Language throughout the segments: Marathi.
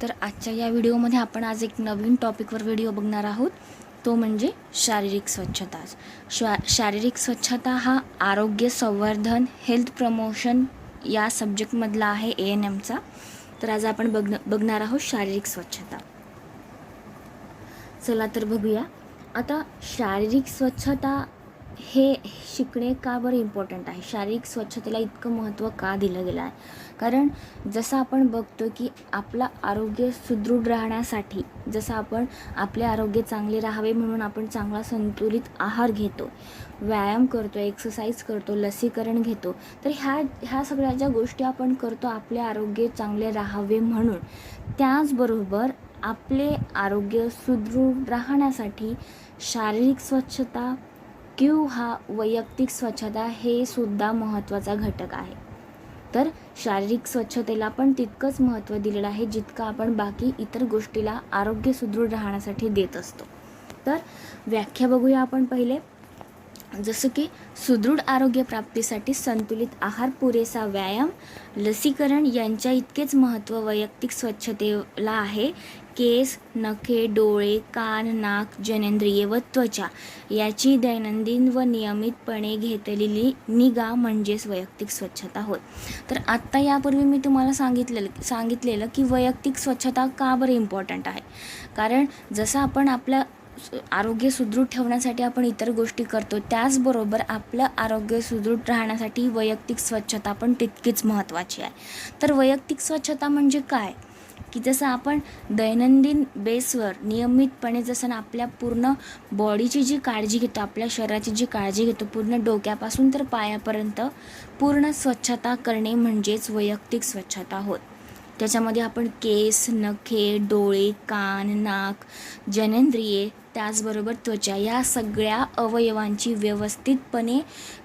तर आजच्या या व्हिडिओमध्ये आपण आज एक नवीन टॉपिकवर व्हिडिओ बघणार आहोत, तो म्हणजे शारीरिक स्वच्छता. शारीरिक स्वच्छता हा आरोग्य संवर्धन, हेल्थ प्रमोशन या सब्जेक्टमधला आहे ANMचा. तर आज आपण बघणार आहोत शारीरिक स्वच्छता. चला तर बघूया. आता शारीरिक स्वच्छता हे शिकणे का बरं इम्पॉर्टंट आहे, शारीरिक स्वच्छतेला इतकं महत्त्व का दिलं गेलं आहे? कारण जसं आपण बघतो की आपलं आरोग्य सुदृढ राहण्यासाठी, जसं आपण आपले आरोग्य चांगले राहावे म्हणून आपण चांगला संतुलित आहार घेतो, व्यायाम करतो, एक्सरसाइज करतो, लसीकरण घेतो, तर ह्या सगळ्या ज्या गोष्टी आपण करतो आपले आरोग्य चांगले राहावे म्हणून, त्याचबरोबर आपले आरोग्य सुदृढ राहण्यासाठी शारीरिक स्वच्छता किंवा वैयक्तिक स्वच्छता हे सुद्धा महत्त्वाचा घटक आहे. तर शारीरिक स्वच्छतेला पण तितकंच महत्त्व दिलेलं आहे जितकं आपण बाकी इतर गोष्टीला आरोग्य सुदृढ राहण्यासाठी देत असतो. तर व्याख्या बघूया आपण पहिले. जसं की सुदृढ आरोग्य प्राप्तीसाठी संतुलित आहार, पुरेसा व्यायाम, लसीकरण यांच्या इतकेच महत्त्व वैयक्तिक स्वच्छतेला आहे. केस, नखे, डोळे, कान, नाक, जननेंद्रिये व त्वचा याची दैनंदिन व नियमितपणे घेतलेली निगा म्हणजेच वैयक्तिक स्वच्छता होय. तर आत्ता यापूर्वी मी तुम्हाला सांगितलेलं की वैयक्तिक स्वच्छता का बरं इम्पॉर्टंट आहे. कारण जसं आपण आपलं आरोग्य सुदृढ ठेवण्यासाठी आपण इतर गोष्टी करतो, त्याचबरोबर आपलं आरोग्य सुदृढ राहण्यासाठी वैयक्तिक स्वच्छता पण तितकीच महत्त्वाची आहे. तर वैयक्तिक स्वच्छता म्हणजे काय की जसं आपण दैनंदिन बेसवर नियमितपणे जसं आपल्या पूर्ण बॉडीची जी काळजी घेतो, आपल्या शरीराची जी काळजी घेतो, पूर्ण डोक्यापासून तर पायापर्यंत पूर्ण स्वच्छता करणे म्हणजेच वैयक्तिक स्वच्छता होय. त्याच्यामध्ये आपण केस, नखे, डोळे, कान, नाक, जननेंद्रिये, त्याचबरोबर त्वचा या सगळ्या अवयवांची व्यवस्थितपणे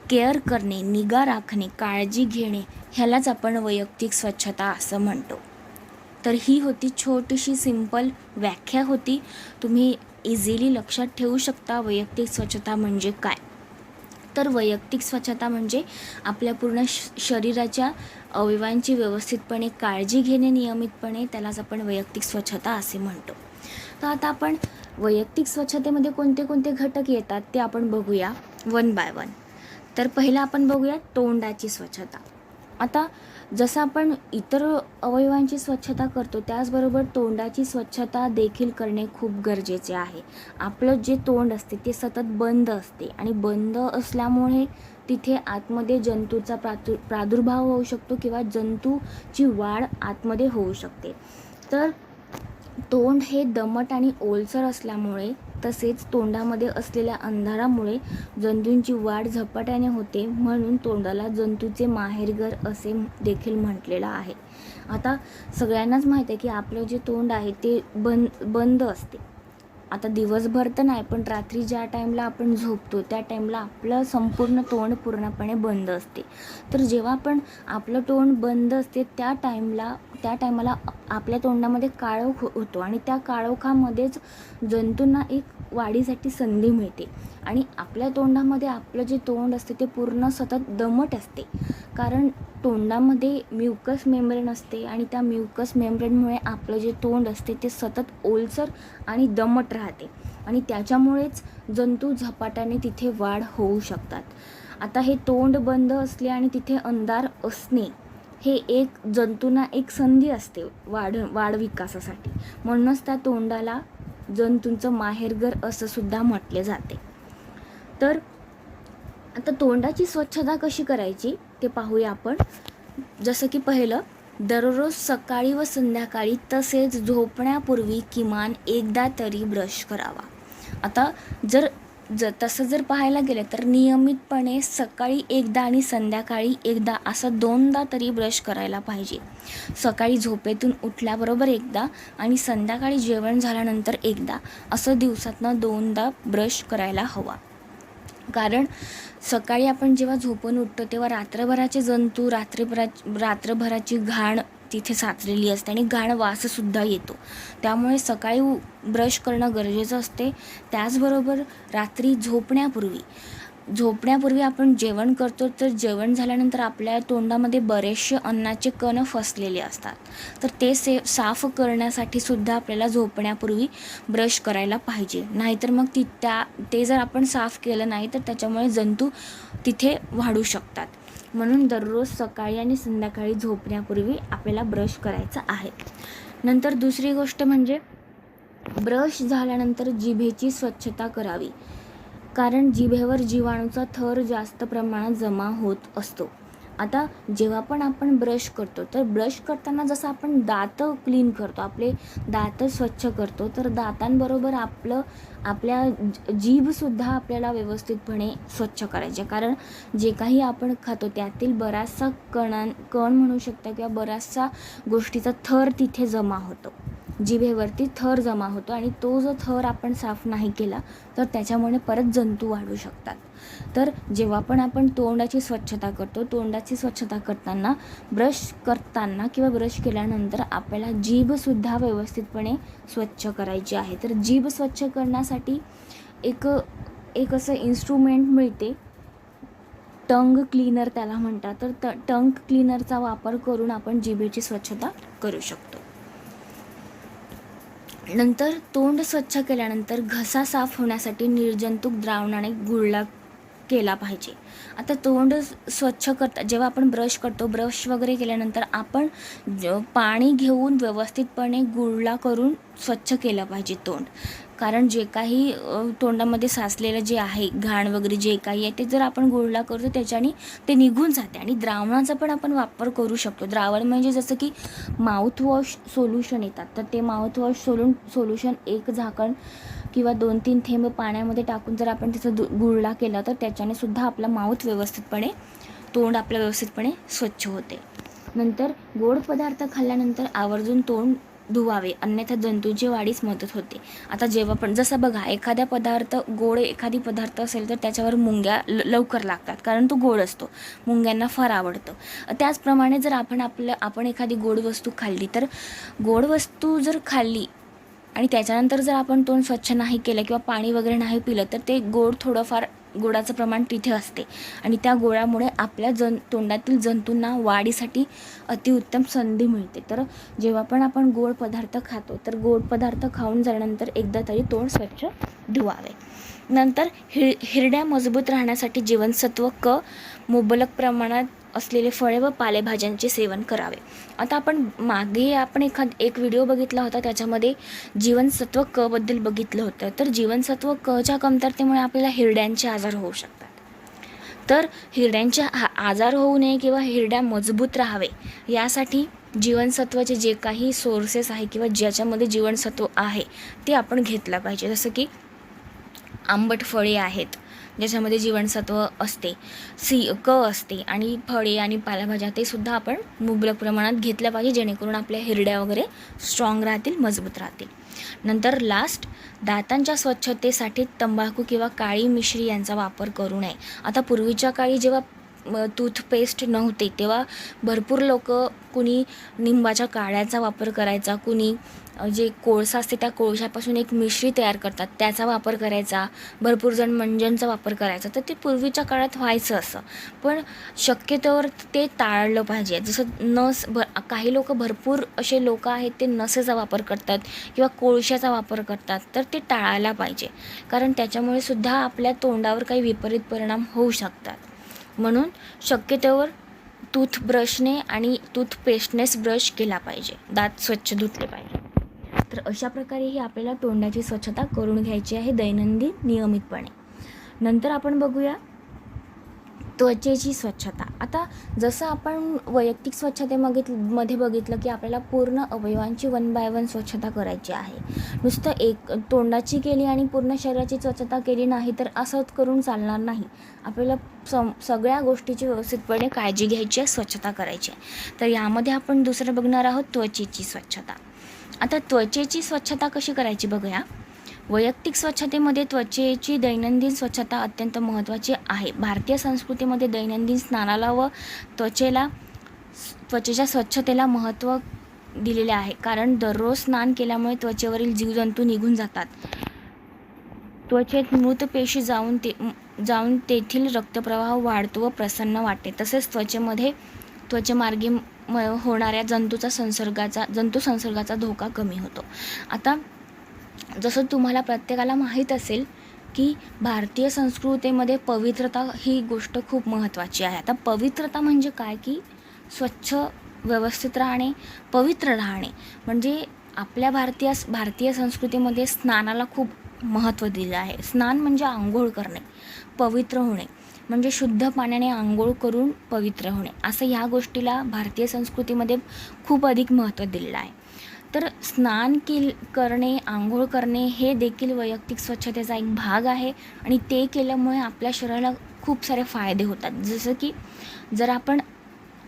केअर करणे, निगा राखणे, काळजी घेणे, ह्यालाच आपण वैयक्तिक स्वच्छता असं म्हणतो. तर ही होती छोटीशी सिंपल व्याख्या होती. तुम्ही इझिली लक्षात ठेवू शकता वैयक्तिक स्वच्छता म्हणजे काय. तर वैयक्तिक स्वच्छता म्हणजे आपल्या पूर्ण शरीराच्या अवयवांची व्यवस्थितपणे काळजी घेणे नियमितपणे, त्यालाच आपण वैयक्तिक स्वच्छता असे म्हणतो. तर आता आपण वैयक्तिक स्वच्छतेमध्ये कोणते कोणते घटक येतात ते आपण बघूया वन बाय वन. तर पहिला आपण बघूया तोंडाची स्वच्छता. आता जसं आपण इतर अवयवांची स्वच्छता करतो त्याचबरोबर तोंडाची स्वच्छता देखील करणे खूप गरजेचे आहे. आपलं जे तोंड असते ते सतत बंद असते आणि बंद असल्यामुळे तिथे आतमध्ये जंतूचा प्रादुर्भाव होऊ शकतो किंवा जंतूची वाढ आतमध्ये होऊ शकते. तर तोंड हे दमट आणि ओलसर असल्यामुळे, तसेच तोंडामध्ये असलेल्या अंधारामुळे जंतूंची वाढ झपाट्याने होते, म्हणून तोंडाला जंतूचे माहेरघर असे देखील म्हटलेलं आहे. आता सगळ्यांनाच माहीत आहे की आपलं जे तोंड आहे ते बंद असते. आता दिवसभर तर नाही, पण रात्री ज्या टाईमला आपण झोपतो त्या टाईमला आपलं संपूर्ण तोंड पूर्णपणे बंद असते. तर जेव्हा पण आपलं तोंड बंद असते त्या टायमाला आपल्या तोंडामध्ये काळोख होतो आणि त्या काळोखामध्येच जंतूंना एक वाढीसाठी संधी मिळते. आणि आपल्या तोंडामध्ये आपलं जे तोंड असते ते पूर्ण सतत दमट असते, कारण तोंडामध्ये म्युकस मेम्ब्रेन असते आणि त्या म्युकस मेम्ब्रेनमुळे आपलं जे तोंड असते ते सतत ओलसर आणि दमट राहते आणि त्याच्यामुळेच जंतू झपाट्याने तिथे वाढ होऊ शकतात. आता हे तोंड बंद असले आणि तिथे अंधार असणे हे एक जंतूंना एक संधी असते वाढ विकासासाठी, म्हणूनच त्या तोंडाला जंतूंचं माहेरघर असं सुद्धा म्हटले जाते. तर आता तोंडाची स्वच्छता कशी करायची ते पाहूया आपण. जसं की पहिलं, दररोज सकाळी व संध्याकाळी तसेच झोपण्यापूर्वी किमान एकदा तरी ब्रश करावा. आता तसं जर पाहायला गेलं तर नियमितपणे सकाळी एकदा आणि संध्याकाळी एकदा असं 2दा तरी ब्रश करायला पाहिजे. सकाळी झोपेतून उठल्याबरोबर एकदा आणि संध्याकाळी जेवण झाल्यानंतर एकदा, असं दिवसातनं 2दा ब्रश करायला हवा. कारण सकाळी आपण जेव्हा झोपून उठतो तेव्हा रात्रभराचे जंतू, रात्रभराची घाण तिथे साचलेली असते आणि घाण वाससुद्धा येतो. त्यामुळे सकाळी ब्रश करणं गरजेचं असते. त्याचबरोबर रात्री झोपण्यापूर्वी झोपण्यापूर्वी आपण जेवण करतो, तर जेवण झाल्यानंतर आपल्या तोंडामध्ये बरेचसे अन्नाचे कण फसलेले असतात, तर ते साफ करण्यासाठी सुद्धा आपल्याला झोपण्यापूर्वी ब्रश करायला पाहिजे. नाहीतर मग ते जर आपण साफ केलं नाही तर त्याच्यामुळे जंतू तिथे वाढू शकतात. म्हणून दररोज सकाळी आणि संध्याकाळी झोपण्यापूर्वी आपल्याला ब्रश करायचा आहे. नंतर दुसरी गोष्ट म्हणजे ब्रश झाल्यानंतर जिभेची स्वच्छता करावी, कारण जिभेवर जीवाणूचा थर जास्त प्रमाणात जमा होत असतो. आता जेव्हा पण आपण ब्रश करतो, तर ब्रश करताना जसं आपण दात क्लीन करतो, आपले दात स्वच्छ करतो, तर दातांबरोबर आपल्या जीभसुद्धा आपल्याला व्यवस्थितपणे स्वच्छ करायचे. कारण जे काही आपण खातो त्यातील बराचसा कण म्हणू शकता किंवा बराचसा गोष्टीचा थर तिथे जमा होतो, जिभेवरती थर जमा होतो, आणि तो जो थर आपण साफ नाही केला तर त्याच्यामुळे परत जंतू वाढू शकतात. तर जेव्हा पण आपण तोंडाची स्वच्छता करतो, तोंडाची स्वच्छता करताना ब्रश करताना किंवा ब्रश केल्यानंतर आपल्याला जीभसुद्धा व्यवस्थितपणे स्वच्छ करायची आहे. तर जीभ स्वच्छ करण्यासाठी एक असं इन्स्ट्रुमेंट मिळते, टंग क्लीनर त्याला म्हणतात. तर टंग क्लीनरचा वापर करून आपण जिभेची स्वच्छता करू शकतो. नंतर तोंड स्वच्छ केल्यानंतर घसा साफ होण्यासाठी निर्जंतुक द्रावणाने गुळला केला पाहिजे. आता तोंड स्वच्छ जेव्हा आपण ब्रश करतो, ब्रश वगैरे केल्यानंतर आपण पाणी घेऊन व्यवस्थितपणे गुळला करून स्वच्छ केलं पाहिजे तोंड. कारण जे काही तोंडामध्ये साचलेलं जे आहे, घाण वगैरे जे काही आहे, ते जर आपण गुळला करतो त्याच्याने ते निघून जाते. आणि द्रावणाचा पण आपण वापर करू शकतो. द्रावण म्हणजे जसं की माउथवॉश सोल्युशन येतात, तर ते माउथवॉश सोल्युशन एक झाकण किंवा 2-3 थेंब पाण्यामध्ये टाकून जर आपण त्याचं गुळला केला तर त्याच्याने सुद्धा आपला तोंड आपलं व्यवस्थितपणे स्वच्छ होते. नंतर गोड पदार्थ खाल्ल्यानंतर आवर्जून तोंड धुवावे, अन्यथा जंतूंची वाढीस मदत होते. आता जेव्हा पण जसं बघा, एखादी पदार्थ असेल तर त्याच्यावर मुंग्या लवकर लागतात, कारण तो गोड असतो, मुंग्यांना फार आवडतं. त्याचप्रमाणे जर आपण एखादी गोड वस्तू खाल्ली, तर गोड वस्तू जर खाल्ली आणि त्याच्यानंतर जर आपण तोंड स्वच्छ नाही केलं किंवा पाणी वगैरे नाही पिलं, तर ते थोडंफार गोडाचं प्रमाण तिथे असते आणि त्या गोळामुळे आपल्या तोंडातील जंतूंना वाढीसाठी अतिउत्तम संधी मिळते. तर जेव्हा पण आपण गोड पदार्थ खातो, तर गोड पदार्थ खाऊन झाल्यानंतर एकदा तरी तोंड स्वच्छ धुवावे. नंतर हिरड्या मजबूत राहण्यासाठी जीवनसत्व क मुबलक प्रमाणात असलेले फळे व पालेभाज्यांचे सेवन करावे. आता आपण एक व्हिडिओ बघितला होता, त्याच्यामध्ये जीवनसत्व क बद्दल बघितलं होतं. तर जीवनसत्व क च्या कमतरतेमुळे आपल्याला हिरड्यांचे आजार होऊ शकतात. तर हिरड्यांचे आजार होऊ नये किंवा हिरड्या मजबूत राहावे यासाठी जीवनसत्वाचे जे काही सोर्सेस आहे किंवा ज्याच्यामध्ये जीवनसत्व आहे ते आपण घेतलं पाहिजे. जसं की आंबट फळे आहेत ज्याच्यामध्ये जीवनसत्व असते, क असते, आणि फळे आणि पालेभाज्या ते सुद्धा आपण मुबलक प्रमाणात घेतल्या पाहिजे, जेणेकरून आपल्या हिरड्या वगैरे स्ट्रॉंग राहतील, मजबूत राहतील. नंतर लास्ट, दातांच्या स्वच्छतेसाठी तंबाखू किंवा काळी मिश्री यांचा वापर करू नये. आता पूर्वीच्या काळी जेव्हा टूथपेस्ट नव्हते तेव्हा भरपूर लोक, कुणी निंबाच्या काड्याचा वापर करायचा, कुणी जे कोळसा असते त्या कोळशापासून एक मिश्री तयार करतात त्याचा वापर करायचा, भरपूर जण मंजनचा वापर करायचा. तर ते पूर्वीच्या काळात व्हायचं असं, पण शक्यतोवर ते टाळलं पाहिजे. जसं काही लोक, भरपूर असे लोक आहेत ते नसेचा वापर करतात किंवा कोळशाचा वापर करतात, तर ते टाळायला पाहिजे, कारण त्याच्यामुळे सुद्धा आपल्या तोंडावर काही विपरीत परिणाम होऊ शकतात. म्हणून शक्यतोवर टूथब्रशने आणि टूथपेस्टनेच ब्रश केला पाहिजे, दात स्वच्छ धुतले पाहिजे. तर अशा प्रकारे ही आपल्याला तोंडाची स्वच्छता करून घ्यायची आहे दैनंदिन नियमितपणे. नंतर आपण बघूया त्वचेची स्वच्छता. आता जसं आपण वैयक्तिक स्वच्छतेमध्ये बघितलं की आपल्याला पूर्ण अवयवांची 1 by 1 स्वच्छता करायची आहे. नुसतं तोंडाची केली आणि पूर्ण शरीराची स्वच्छता केली नाही तर असंच करून चालणार नाही. आपल्याला सगळ्या गोष्टीची व्यवस्थितपणे काळजी घ्यायची आहे, स्वच्छता करायची आहे. तर यामध्ये आपण दुसरं बघणार आहोत त्वचेची स्वच्छता. आता त्वचेची स्वच्छता कशी करायची बघूया. वैयक्तिक स्वच्छतेमध्ये त्वचेची दैनंदिन स्वच्छता अत्यंत महत्त्वाची आहे. भारतीय संस्कृतीमध्ये दैनंदिन स्नानाला व त्वचेच्या स्वच्छतेला महत्त्व दिलेले आहे, कारण दररोज स्नान केल्यामुळे त्वचेवरील जीवजंतू निघून जातात, त्वचेत मृत पेशी जाऊन जाऊन तेथील रक्तप्रवाह वाढतो व प्रसन्न वाटते. तसेच त्वचेमार्गे होणाऱ्या जंतू संसर्गाचा धोका कमी होतो. आता जसं तुम्हाला प्रत्येकाला माहीत असेल की भारतीय संस्कृतीमध्ये पवित्रता ही गोष्ट खूप महत्त्वाची आहे. आता पवित्रता म्हणजे काय, की स्वच्छ, व्यवस्थित राहणे, पवित्र राहणे. म्हणजे आपल्या भारतीय संस्कृतीमध्ये स्नानाला खूप महत्त्व दिलं आहे. स्नान म्हणजे आंघोळ करणे, पवित्र होणे, म्हणजे शुद्ध पाण्याने आंघोळ करून पवित्र होणे, असं ह्या गोष्टीला भारतीय संस्कृतीमध्ये खूप अधिक महत्त्व दिलेलं आहे. तर स्नान करणे, आंघोळ करणे हे देखील वैयक्तिक स्वच्छतेचा एक भाग आहे आणि ते केल्यामुळे आपल्या शरीराला खूप सारे फायदे होतात. जसं की जर आपण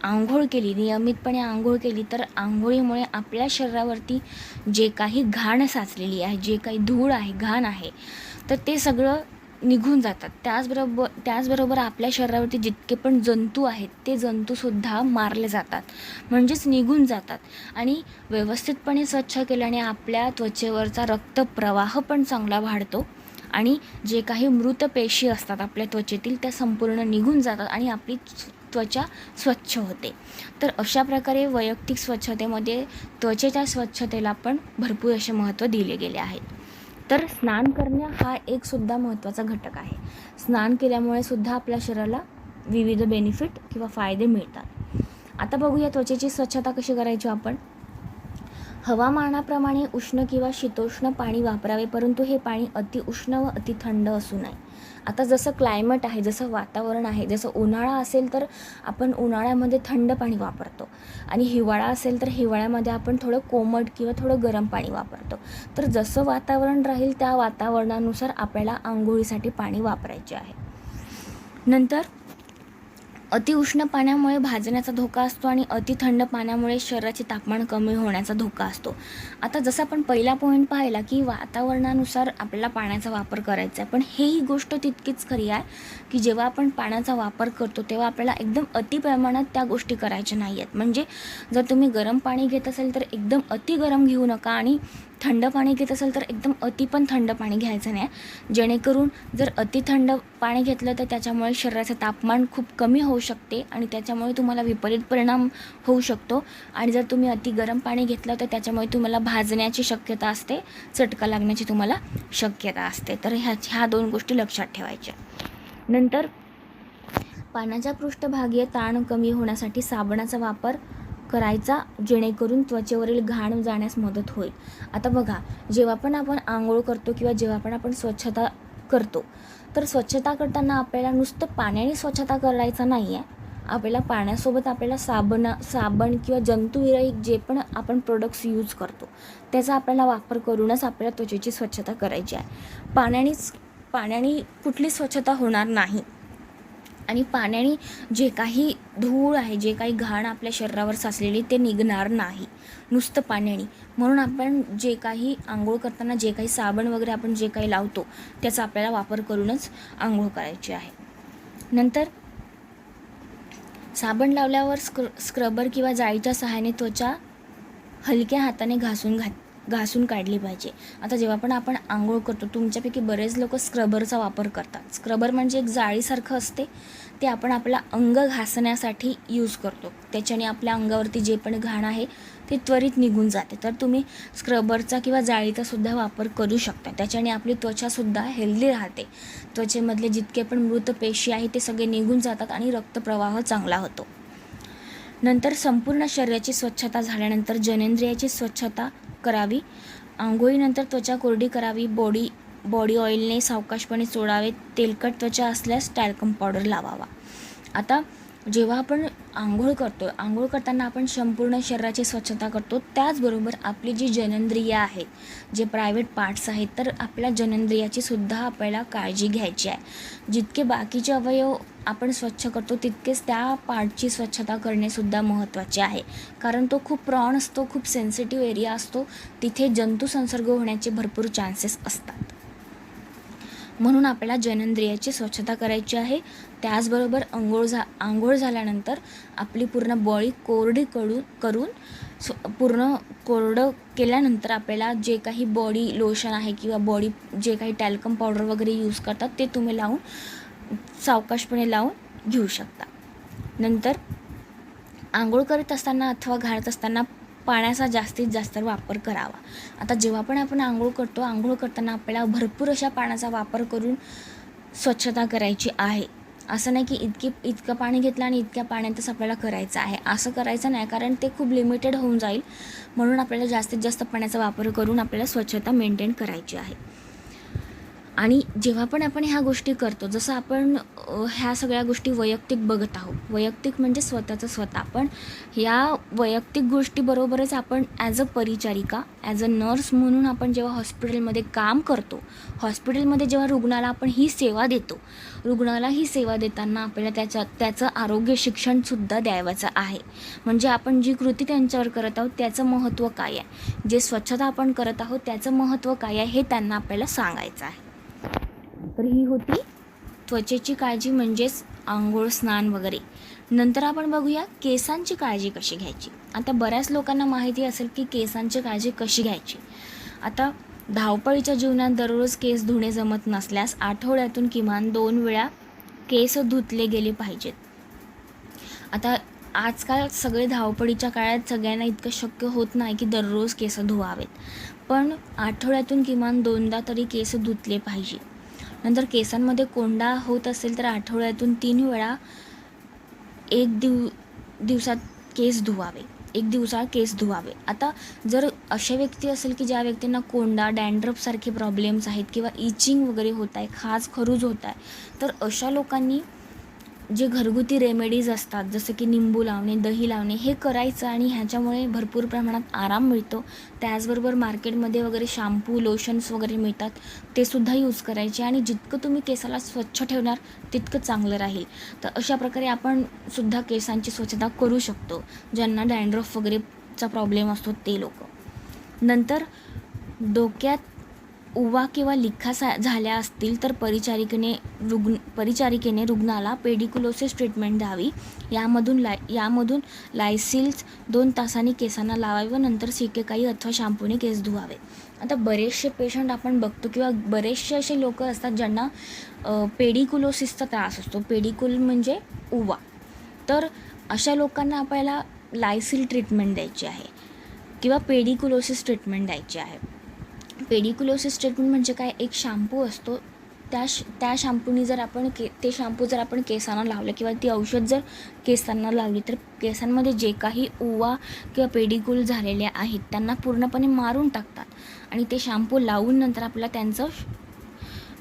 आंघोळ केली, नियमितपणे आंघोळ केली, तर आंघोळीमुळे आपल्या शरीरावरती जे काही घाण साचलेली आहे, जे काही धूळ आहे, घाण आहे, तर ते सगळं निघून जातात. त्याचबरोबर आपल्या शरीरावरती जितके पण जंतू आहेत ते जंतूसुद्धा मारले जातात, म्हणजेच निघून जातात. आणि व्यवस्थितपणे स्वच्छ केल्याने आपल्या त्वचेवरचा रक्तप्रवाह पण चांगला वाढतो आणि जे काही मृत पेशी असतात आपल्या त्वचेतील त्या संपूर्ण निघून जातात आणि आपली त्वचा स्वच्छ होते. तर अशा प्रकारे वैयक्तिक स्वच्छतेमध्ये त्वचेच्या स्वच्छतेला पण भरपूर असे महत्त्व दिले गेले आहे. तर स्नान करणे हा एक सुद्धा महत्त्वाचा घटक आहे. स्नान केल्यामुळे सुद्धा आपल्या शरीराला विविध बेनिफिट किंवा फायदे मिळतात. आता बघूया त्वचेची स्वच्छता कशी करायची आपण. हवामानाप्रमाणे उष्ण किंवा शीतोष्ण पाणी वापरावे, परंतु हे पाणी अति उष्ण व अति थंड असू नये. आता जसं क्लायमेट आहे, जसं वातावरण आहे, जसं उन्हाळा असेल तर आपण उन्हाळ्यामध्ये थंड पाणी वापरतो आणि हिवाळा असेल तर हिवाळ्यामध्ये आपण थोडं कोमट किंवा थोडं गरम पाणी वापरतो. तर जसं वातावरण राहील त्या वातावरणानुसार आपल्याला आंघोळीसाठी पाणी वापरायचे आहे. नंतर अतिउष्ण पाण्यामुळे भाजण्याचा धोका असतो आणि अति थंड पाण्यामुळे शरीराचे तापमान कमी होण्याचा धोका असतो. आता जसं आपण पहिला पॉईंट पाहिला की वातावरणानुसार आपल्याला पाण्याचा वापर करायचा आहे, पण ही गोष्ट तितकीच खरी आहे की जेव्हा आपण पाण्याचा वापर करतो तेव्हा आपल्याला एकदम अति प्रमाणात त्या गोष्टी करायच्या नाही आहेत. म्हणजे जर तुम्ही गरम पाणी घेत असाल तर एकदम अति गरम घेऊ नका आणि थंड पाणी घेत असेल तर एकदम अति पण थंड पाणी घ्यायचं नाही. जेणेकरून जर अति थंड पाणी घेतलं तर त्याच्यामुळे शरीराचं तापमान खूप कमी होऊ शकते आणि त्याच्यामुळे तुम्हाला विपरीत परिणाम होऊ शकतो. आणि जर तुम्ही अति गरम पाणी घेतलं तर त्याच्यामुळे तुम्हाला भाजण्याची शक्यता असते, चटका लागण्याची तुम्हाला शक्यता असते. तर ह्या दोन गोष्टी लक्षात ठेवायच्या. नंतर पाण्याच्या पृष्ठभागीय ताण कमी होण्यासाठी साबणाचा वापर करायचा, जेणेकरून त्वचेवरील घाण जाण्यास मदत होईल. आता बघा, जेव्हा पण आपण आंघोळ करतो किंवा जेव्हा पण आपण स्वच्छता करतो तर स्वच्छता करताना आपल्याला नुसतं पाण्याने स्वच्छता करायचा नाही आहे. आपल्याला पाण्यासोबत आपल्याला साबण किंवा जंतुविरहित जे पण आपण प्रोडक्ट्स यूज करतो त्याचा आपल्याला वापर करूनच आपल्याला त्वचेची स्वच्छता करायची आहे. पाण्याने कुठली स्वच्छता होणार नाही आणि पाण्याने जे काही धूळ आहे, जे काही घाण आपल्या शरीरावर साचलेली ते निघणार नाही नुसतं पाण्याने. म्हणून आपण जे काही आंघोळ करताना जे काही साबण वगैरे आपण जे काही लावतो त्याचा आपल्याला वापर करूनच आंघोळ करायची आहे. नंतर साबण लावल्यावर स्क्रबर किंवा जाळीच्या सहाय्याने त्वचा हलक्या हाताने घासून काढली पाहिजे. आता जेव्हा पण आपण आंघोळ करतो तुमच्यापैकी बरेच लोक स्क्रबरचा वापर करतात. स्क्रबर म्हणजे एक जाळीसारखं असते, ते आपण आपला अंग घासण्यासाठी यूज करतो. त्याच्याने आपल्या अंगावरती जे पण घाण आहे ते त्वरित निघून जाते. तर तुम्ही स्क्रबरचा किंवा जाळीचा सुद्धा वापर करू शकता. त्याच्याने आपली त्वचासुद्धा हेल्दी राहते. त्वचेमधले जितके पण मृत पेशी आहे ते सगळे निघून जातात आणि रक्तप्रवाह चांगला होतो. नंतर संपूर्ण शरीराची स्वच्छता झाल्यानंतर जननेंद्रियाची स्वच्छता करावी. आंघोळीनंतर त्वचा कोरडी करावी. बॉडी ऑइलने सावकाशपणे चोळावे. तेलकट त्वचा असल्यास टॅल्कम पावडर लावावा. आता जेव्हा आपण आंघोळ करताना आपण संपूर्ण शरीराची स्वच्छता करतो. त्याचबरोबर आपली जी जननेंद्रिय आहेत, जे प्रायव्हेट पार्ट्स आहेत, तर आपल्या जननेंद्रियाची सुद्धा आपल्याला काळजी घ्यायची आहे. जितके बाकीचे अवयव आपण स्वच्छ करतो तितकेच त्या पार्टची स्वच्छता करणेसुद्धा महत्त्वाचे आहे. कारण तो खूप प्रॉन असतो, खूप सेन्सिटिव्ह एरिया असतो, तिथे जंतू संसर्ग होण्याचे भरपूर चान्सेस असतात. म्हणून आपल्याला जननेंद्रियाची स्वच्छता करायची आहे. त्याचबरोबर आंघोळ झाल्यानंतर आपली पूर्ण बॉडी कोरडी करून पूर्ण कोरडं केल्यानंतर आपल्याला जे काही बॉडी लोशन आहे किंवा बॉडी जे काही टॅल्कम पावडर वगैरे यूज करतात ते तुम्ही लावून सावकाशपणे लावून घेऊ शकता. नंतर आंघोळ करत असताना अथवा घालत असताना पाण्याचा जास्तीत जास्त वापर करावा. आता जेव्हा पण आपण आंघोळ करतो, आंघोळ करताना आपल्याला भरपूर अशा पाण्याचा वापर करून स्वच्छता करायची आहे. असं नाही की इतकं पाणी घेतलं आणि इतक्या पाण्यातच आपल्याला करायचं आहे, असं करायचं नाही, कारण ते खूप लिमिटेड होऊन जाईल. म्हणून आपल्याला जास्तीत जास्त पाण्याचा वापर करून आपल्याला स्वच्छता मेंटेन करायची आहे. आणि जेव्हा पण आपण ह्या गोष्टी करतो, जसं आपण ह्या सगळ्या गोष्टी वैयक्तिक बघत आहोत, वैयक्तिक म्हणजे स्वतःचं स्वतः, पण ह्या वैयक्तिक गोष्टीबरोबरच आपण ॲज अ परिचारिका, ॲज अ नर्स म्हणून आपण जेव्हा हॉस्पिटलमध्ये काम करतो, हॉस्पिटलमध्ये जेव्हा रुग्णाला आपण ही सेवा देतो, रुग्णाला ही सेवा देताना आपल्याला त्याचं आरोग्य शिक्षणसुद्धा द्यायचं आहे. म्हणजे आपण जी कृती त्यांच्यावर करत आहोत त्याचं महत्त्व काय आहे, जे स्वच्छता आपण करत आहोत त्याचं महत्त्व काय आहे, हे त्यांना आपल्याला सांगायचं आहे. तर ही होती त्वचेची काळजी, म्हणजेच आंघोळ, स्नान वगैरे. नंतर आपण बघूया केसांची काळजी कशी घ्यायची. आता बऱ्याच लोकांना माहिती असेल की केसांची काळजी कशी घ्यायची. आता धावपळीच्या जीवनात दररोज केस धुणे जमत नसल्यास आठवड्यातून किमान 2 वेळा केस धुतले गेले पाहिजेत. आता आजकाल सगळे धावपळीच्या काळात सगळ्यांना इतकं शक्य होत नाही की दररोज केस धुवावेत, पण आठवड्यातून किमान 2दा तरी केस धुतले पाहिजे. नंतर केसांमध्ये कोंडा होत असेल तर आठवड्यातून 3 वेळा दिवसात केस धुवावे, 1 दिवसात केस धुवावे. आता जर अशा व्यक्ती असेल की ज्या व्यक्तींना कोंडा, डॅन्ड्रफसारखे प्रॉब्लेम्स आहेत किंवा इचिंग वगैरे होत आहे, खाज खरूज होत आहे, तर अशा लोकांनी जे घरगुती रेमेडीज असतात, जसं की निंबू लावणे, दही लावणे, हे करायचं आणि ह्याच्यामुळे भरपूर प्रमाणात आराम मिळतो. त्याचबरोबर मार्केटमध्ये वगैरे शॅम्पू, लोशन्स वगैरे मिळतात, ते सुद्धा यूज करायचे आणि जितकं तुम्ही केसाला स्वच्छ ठेवणार तितकं चांगलं राहील. तर अशा प्रकारे आपण सुद्धा केसांची स्वच्छता करू शकतो, ज्यांना डॅन्ड्रफ वगैरेचा प्रॉब्लेम असतो ते लोक. नंतर डोक्यात उवा किंवा लिखा झाल्या असतील तर परिचारिकेने रुग्णाला पेडिकुलोसिस ट्रीटमेंट द्यावी. यामधून लायसिल्स 2 तासांनी केसांना लावावे व नंतर शिकेकाई अथवा शॅम्पूने केस धुवावे. आता बरेचसे पेशंट आपण बघतो किंवा बरेचसे असे लोक असतात ज्यांना पेडिकुलोसिसचा त्रास असतो. पेडिकुल म्हणजे उवा. तर अशा लोकांना आपल्याला लायसिल ट्रीटमेंट द्यायची आहे किंवा पेडिकुलोसिस ट्रीटमेंट द्यायची आहे. पेडिकुलोसिस ट्रीटमेंट म्हणजे काय, एक शॅम्पू असतो, त्या शॅम्पूनी जर आपण ते शॅम्पू जर आपण केसांना लावलं किंवा ती औषध जर केसांना लावली तर केसांमध्ये जे काही उवा किंवा पेडिकुल झालेले आहेत त्यांना पूर्णपणे मारून टाकतात. आणि ते शॅम्पू लावून नंतर आपल्याला त्यांचं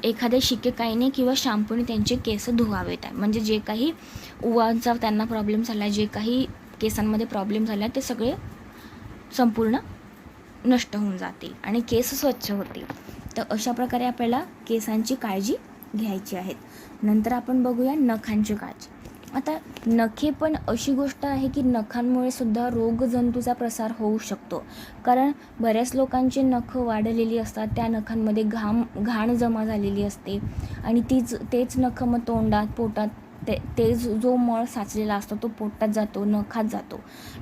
एखाद्या शिकेकाईने किंवा शॅम्पूने त्यांचे केस धुवावेत आहे. म्हणजे जे काही उवांचा त्यांना प्रॉब्लेम झाला आहे, जे काही केसांमध्ये प्रॉब्लेम झाला आहे, ते सगळे संपूर्ण नष्ट होऊन जातील आणि केस स्वच्छ होतील. तर अशा प्रकारे आपल्याला केसांची काळजी घ्यायची आहे. नंतर आपण बघूया नखांची काळजी. आता नखे पण अशी गोष्ट आहे की नखांमुळे सुद्धा रोगजंतूचा प्रसार होऊ शकतो. कारण बऱ्याच लोकांची नखं वाढलेली असतात, त्या नखांमध्ये घाण जमा झालेली असते आणि तेच नखं मग तोंडात, पोटात ते जो मळ साचलेला असतो तो पोटात जातो, नखात जातो.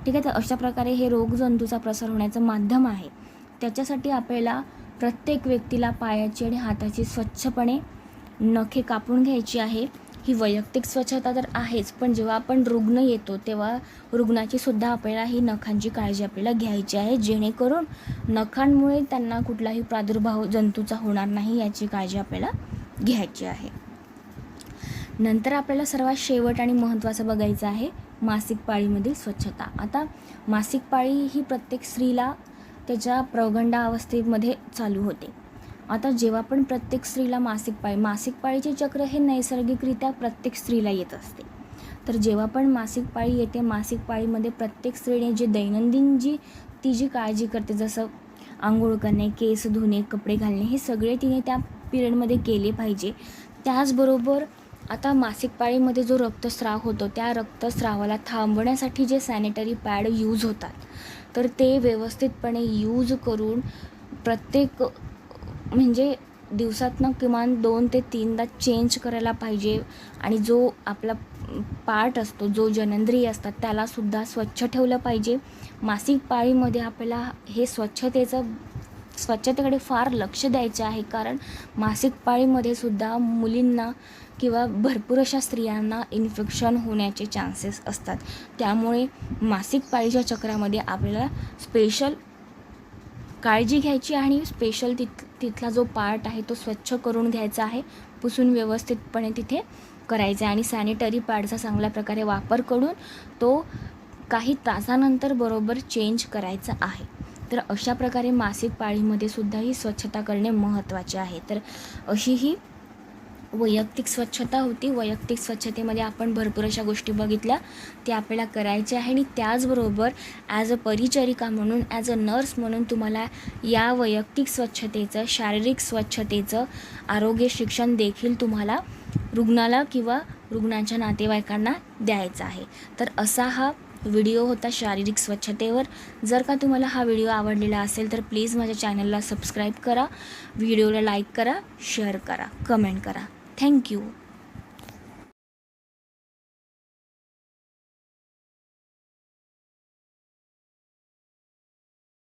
ठीक आहे. तर अशा प्रकारे हे रोगजंतूचा प्रसार होण्याचं माध्यम आहे. त्याच्यासाठी आपल्याला प्रत्येक व्यक्तीला पायाची आणि हाताची स्वच्छपणे नखे कापून घ्यायची आहे. ही वैयक्तिक स्वच्छता तर आहेच, पण जेव्हा आपण रुग्ण येतो तेव्हा रुग्णाची सुद्धा आपल्याला ही नखांची काळजी आपल्याला घ्यायची आहे, जेणेकरून नखांमुळे त्यांना कुठलाही प्रादुर्भाव जंतूचा होणार नाही याची काळजी आपल्याला घ्यायची आहे. नंतर आपल्याला सर्वात शेवट आणि महत्त्वाचं बघायचं आहे मासिक पाळीमधील स्वच्छता. आता मासिक पाळी ही प्रत्येक स्त्रीला त्याच्या प्रौगंडावस्थेमध्ये चालू होते. आता जेव्हा पण प्रत्येक स्त्रीला मासिक पाळीचे चक्र हे नैसर्गिकरित्या प्रत्येक स्त्रीला येत असते. तर जेव्हा पण मासिक पाळी येते, मासिक पाळीमध्ये प्रत्येक स्त्रीने जे दैनंदिन ती जी काळजी करते, जसं आंघोळ करणे, केस धुणे, कपडे घालणे, हे सगळे तिने त्या पिरियडमध्ये केले पाहिजे. त्याचबरोबर आता मासिक पाळीमध्ये जो रक्तस्राव होतो, त्या रक्तस्रावाला थांबवण्यासाठी जे सॅनिटरी पॅड यूज होतात, तर ते व्यवस्थितपणे यूज करून प्रत्येक म्हणजे दिवसातनं किमान 2 ते 3दा चेंज करायला पाहिजे. आणि जो आपला पार्ट असतो, जो जननेंद्रिय असतात, त्यालासुद्धा स्वच्छ ठेवलं पाहिजे. मासिक पाळीमध्ये आपल्याला हे स्वच्छतेचं स्वच्छतेकडे फार लक्ष द्यायचे आहे, कारण मासिक पाळीमध्ये सुद्धा मुलींना किंवा भरपूर अशा स्त्रियांना इन्फेक्शन होण्याचे चान्सेस असतात. त्यामुळे मासिक पाळीच्या चक्रामध्ये आपल्याला स्पेशल काळजी घ्यायची आणि स्पेशल तिथला जो पार्ट आहे तो स्वच्छ करून घ्यायचा आहे, पुसून व्यवस्थितपणे तिथे करायचा आहे आणि सॅनिटरी पॅडचा चांगल्या प्रकारे वापर करून तो काही तासानंतर बरोबर चेंज करायचा आहे. तर अशा प्रकारे मासिक पाळीमध्ये सुद्धा ही स्वच्छता करणे महत्त्वाचे आहे. तर अशी ही वैयक्तिक स्वच्छता होती. वैयक्तिक स्वच्छतेमध्ये आपण भरपूर अशा गोष्टी बघितल्या, त्या आपल्याला करायच्या आहे आणि त्याचबरोबर ॲज अ परिचारिका म्हणून, ॲज अ नर्स म्हणून तुम्हाला या वैयक्तिक स्वच्छतेचं, शारीरिक स्वच्छतेचं आरोग्य शिक्षण देखील तुम्हाला रुग्णाला किंवा रुग्णांच्या नातेवाईकांना द्यायचा आहे. तर असा हा व्हिडिओ होता शारीरिक स्वच्छतेवर. जर का तुम्हाला हा व्हिडिओ आवडलेला असेल तर प्लीज माझ्या चॅनलला सबस्क्राईब करा, व्हिडिओला लाईक करा, शेअर करा, कमेंट करा. थँक्यू.